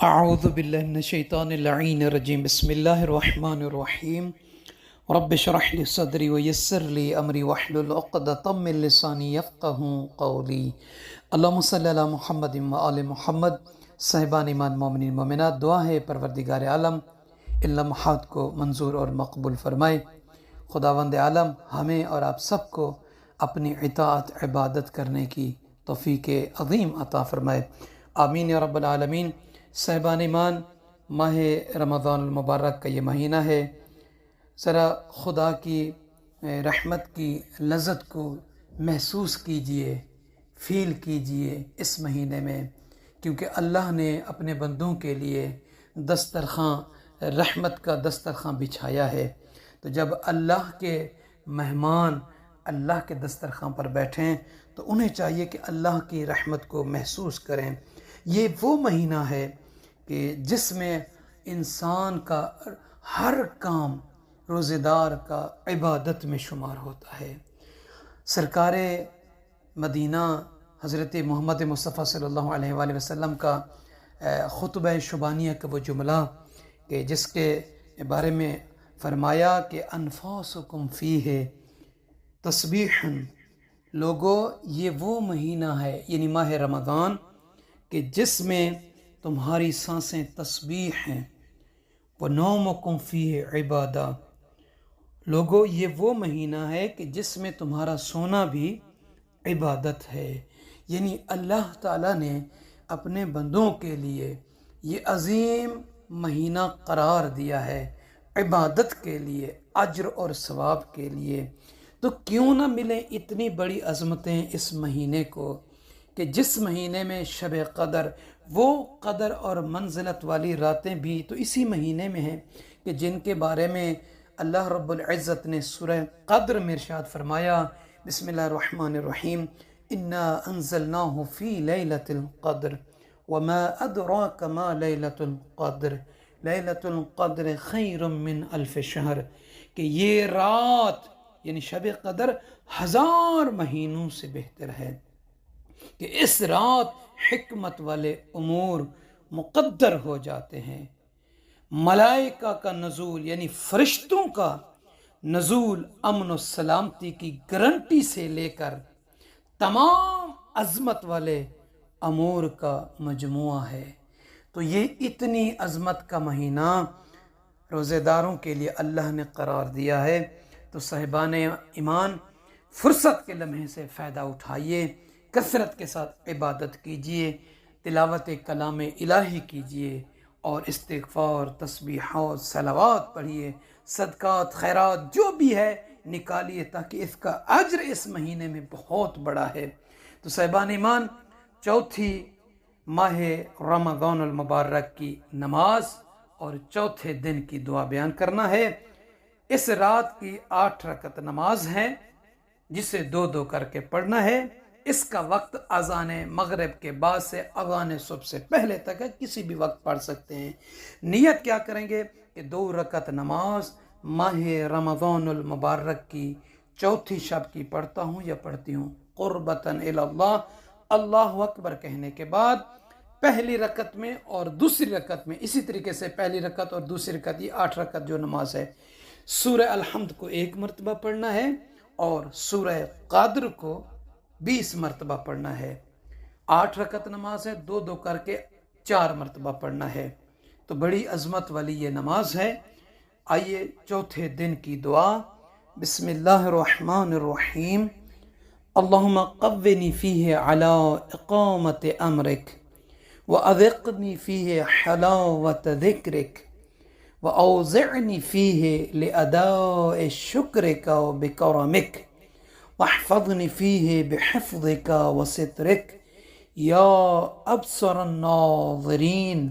اعوذ باللہ من الشیطان اللعین الرجیم بسم اللہ الرحمن الرحیم رب اشرح لی صدری ویسر لی امری واحلل عقدۃ من لسانی یفقہوا قولی اللہم صلی علی محمد و آل محمد۔ صاحبان ایمان مومنین مومنات، دعا ہے پروردگار عالم ان لمحات کو منظور اور مقبول فرمائے۔ خداوند عالم ہمیں اور آپ سب کو اپنی اطاعت عبادت کرنے کی توفیق عظیم عطا فرمائے، آمین یا رب العالمین۔ صاحبان ایمان، ماہ رمضان المبارک کا یہ مہینہ ہے، ذرا خدا کی رحمت کی لذت کو محسوس کیجئے، فیل کیجئے اس مہینے میں، کیونکہ اللہ نے اپنے بندوں کے لیے دسترخواں رحمت کا دسترخواں بچھایا ہے۔ تو جب اللہ کے مہمان اللہ کے دسترخواں پر بیٹھیں تو انہیں چاہیے کہ اللہ کی رحمت کو محسوس کریں۔ یہ وہ مہینہ ہے کہ جس میں انسان کا ہر کام روزہ دار کا عبادت میں شمار ہوتا ہے۔ سرکار مدینہ حضرت محمد مصطفیٰ صلی اللہ علیہ وآلہ وسلم کا خطبہ شبانیہ کا وہ جملہ کہ جس کے بارے میں فرمایا کہ انفاسکم فیہ تسبیحا، لوگو یہ وہ مہینہ ہے، یعنی ماہ رمضان، کہ جس میں تمہاری سانسیں تسبیح ہیں، وَنَوْمُكُمْ فِيهِ عِبَادَةٌ، لوگو یہ وہ مہینہ ہے کہ جس میں تمہارا سونا بھی عبادت ہے۔ یعنی اللہ تعالیٰ نے اپنے بندوں کے لیے یہ عظیم مہینہ قرار دیا ہے، عبادت کے لیے، اجر اور ثواب کے لیے۔ تو کیوں نہ ملیں اتنی بڑی عظمتیں اس مہینے کو، کہ جس مہینے میں شب قدر، وہ قدر اور منزلت والی راتیں بھی تو اسی مہینے میں ہیں کہ جن کے بارے میں اللہ رب العزت نے سورہ قدر میں ارشاد فرمایا، بسم اللہ الرحمن الرحیم، انا انزلناہ فی لیلۃ القدر وما ادراک ما لیلۃ القدر لیلۃ القدر خیر من الف شہر، کہ یہ رات یعنی شب قدر 1000 مہینوں سے بہتر ہے، کہ اس رات حکمت والے امور مقدر ہو جاتے ہیں۔ ملائکہ کا نزول یعنی فرشتوں کا نزول امن و سلامتی کی گارنٹی سے لے کر تمام عظمت والے امور کا مجموعہ ہے۔ تو یہ اتنی عظمت کا مہینہ روزے داروں کے لیے اللہ نے قرار دیا ہے۔ تو صاحبان ایمان، فرصت کے لمحے سے فائدہ اٹھائیے، کثرت کے ساتھ عبادت کیجئے، تلاوت کلام الہی کیجئے، اور استغفار، تسبیحات، صلوات پڑھیے، صدقات، خیرات جو بھی ہے نکالیے، تاکہ اس کا اجر اس مہینے میں بہت بڑا ہے۔ تو صاحبان ایمان، چوتھی ماہ رمضان المبارک کی نماز اور چوتھے دن کی دعا بیان کرنا ہے۔ اس رات کی 8 رکعت نماز ہے، جسے 2 کر کے پڑھنا ہے۔ اس کا وقت اذان مغرب کے بعد سے اذان صبح سے پہلے تک ہے، کسی بھی وقت پڑھ سکتے ہیں۔ نیت کیا کریں گے کہ 2 رکعت نماز ماہ رمضان المبارک کی چوتھی شب کی پڑھتا ہوں یا پڑھتی ہوں، قربتاً الی اللہ، اللہ اکبر کہنے کے بعد پہلی رکعت میں اور دوسری رکعت میں، اسی طریقے سے پہلی رکعت اور دوسری رکعت، یہ 8 رکعت جو نماز ہے، سورہ الحمد کو 1 مرتبہ پڑھنا ہے اور سورہ قدر کو 20 مرتبہ پڑھنا ہے۔ 8 رکعت نماز ہے، 2 کر کے 4 مرتبہ پڑھنا ہے۔ تو بڑی عظمت والی یہ نماز ہے۔ آئیے چوتھے دن کی دعا، بسم اللہ الرحمن الرحیم، اللہم قونی فیہ علی اقامت امرک واذقنی فیہ حلاوت ذکرک وأوزعني فيه لأداء شكرك وبكرمك واحفظني فيه بحفظك وسترك يا أبصر الناظرين